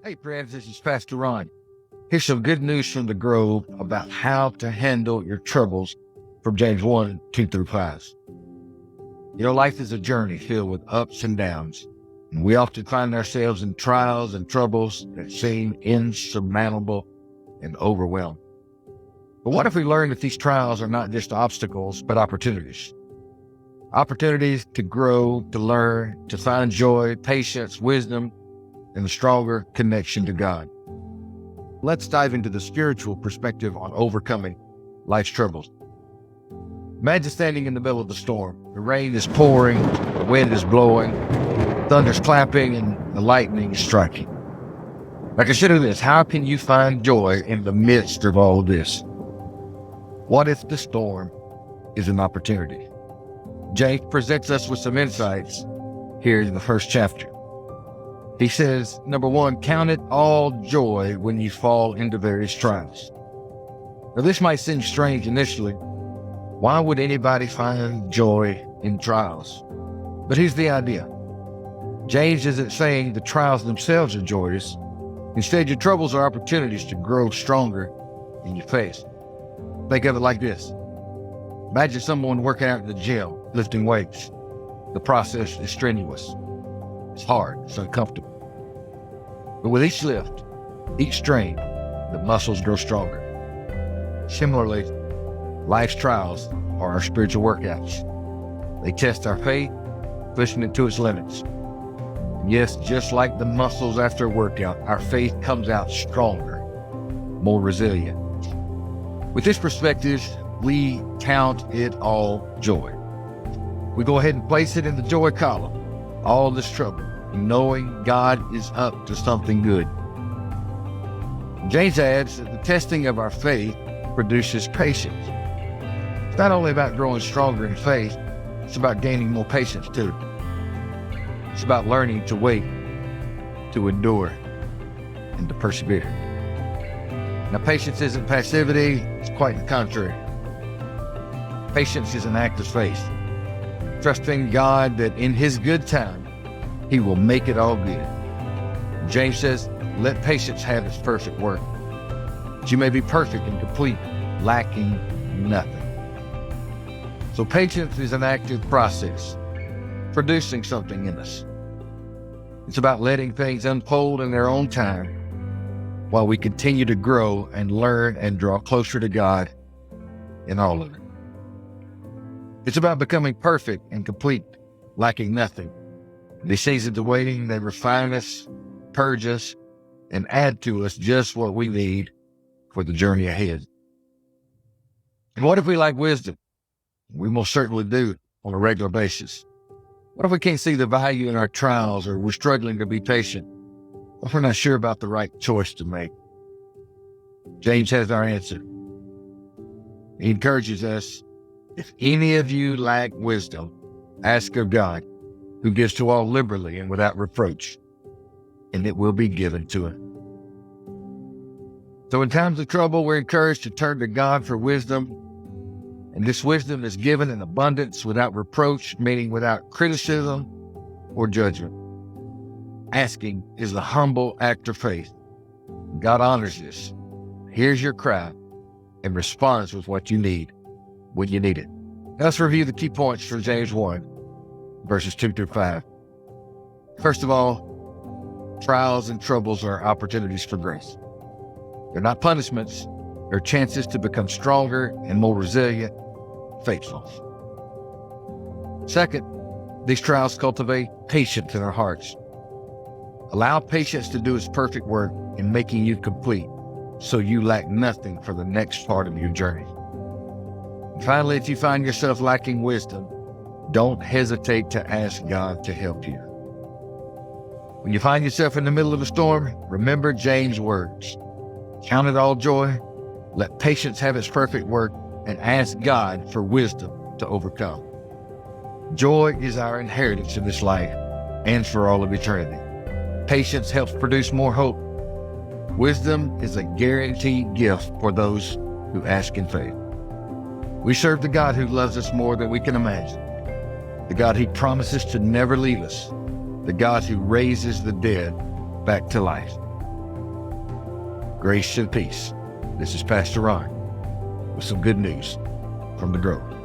Hey friends, this is Pastor Ron. Here's some good news from the Grove about how to handle your troubles from James 1, 2 through 5. Life is a journey filled with ups and downs, and we often find ourselves in trials and troubles that seem insurmountable and overwhelming. But what if we learn that these trials are not just obstacles, but opportunities? Opportunities to grow, to learn, to find joy, patience, wisdom, and a stronger connection to God. Let's dive into the spiritual perspective on overcoming life's troubles. Imagine standing in the middle of the storm. The rain is pouring, the wind is blowing, thunder's clapping, and the lightning is striking. Now consider this: how can you find joy in the midst of all this? What if the storm is an opportunity? James presents us with some insights here in the first chapter. He says, number one, count it all joy when you fall into various trials. Now, this might seem strange initially. Why would anybody find joy in trials? But here's the idea. James isn't saying the trials themselves are joyous. Instead, your troubles are opportunities to grow stronger in your faith. Think of it like this. Imagine someone working out in the gym, lifting weights. The process is strenuous. It's hard, it's uncomfortable. But with each lift, each strain, the muscles grow stronger. Similarly, life's trials are our spiritual workouts. They test our faith, pushing it to its limits. And yes, just like the muscles after a workout, our faith comes out stronger, more resilient. With this perspective, we count it all joy. We go ahead and place it in the joy column. All this trouble, knowing God is up to something good. James adds that the testing of our faith produces patience. It's not only about growing stronger in faith, it's about gaining more patience too. It's about learning to wait, to endure, and to persevere. Now, patience isn't passivity, it's quite the contrary. Patience is an act of faith, trusting God that in His good time, He will make it all good. James says, let patience have its perfect work, that you may be perfect and complete, lacking nothing. So patience is an active process, producing something in us. It's about letting things unfold in their own time while we continue to grow and learn and draw closer to God in all of it. It's about becoming perfect and complete, lacking nothing. These seasons of waiting, they refine us, purge us, and add to us just what we need for the journey ahead. And what if we lack wisdom? We most certainly do on a regular basis. What if we can't see the value in our trials, or we're struggling to be patient? What if we're not sure about the right choice to make? James has our answer. He encourages us, if any of you lack wisdom, ask of God, who gives to all liberally and without reproach, and it will be given to him. So in times of trouble, we're encouraged to turn to God for wisdom, and this wisdom is given in abundance without reproach, meaning without criticism or judgment. Asking is a humble act of faith. God honors this, hears your cry, and responds with what you need when you need it. Now let's review the key points from James 1. Verses 2 through 5. First of all, trials and troubles are opportunities for grace. They're not punishments. They're chances to become stronger and more resilient, faithful. Second, these trials cultivate patience in our hearts. Allow patience to do its perfect work in making you complete, so you lack nothing for the next part of your journey. And finally, if you find yourself lacking wisdom, don't hesitate to ask God to help you. When you find yourself in the middle of a storm, remember James' words. Count it all joy, let patience have its perfect work, and ask God for wisdom to overcome. Joy is our inheritance in this life and for all of eternity. Patience helps produce more hope. Wisdom is a guaranteed gift for those who ask in faith. We serve the God who loves us more than we can imagine. The God who promises to never leave us. The God who raises the dead back to life. Grace and peace. This is Pastor Ron with some good news from the Grove.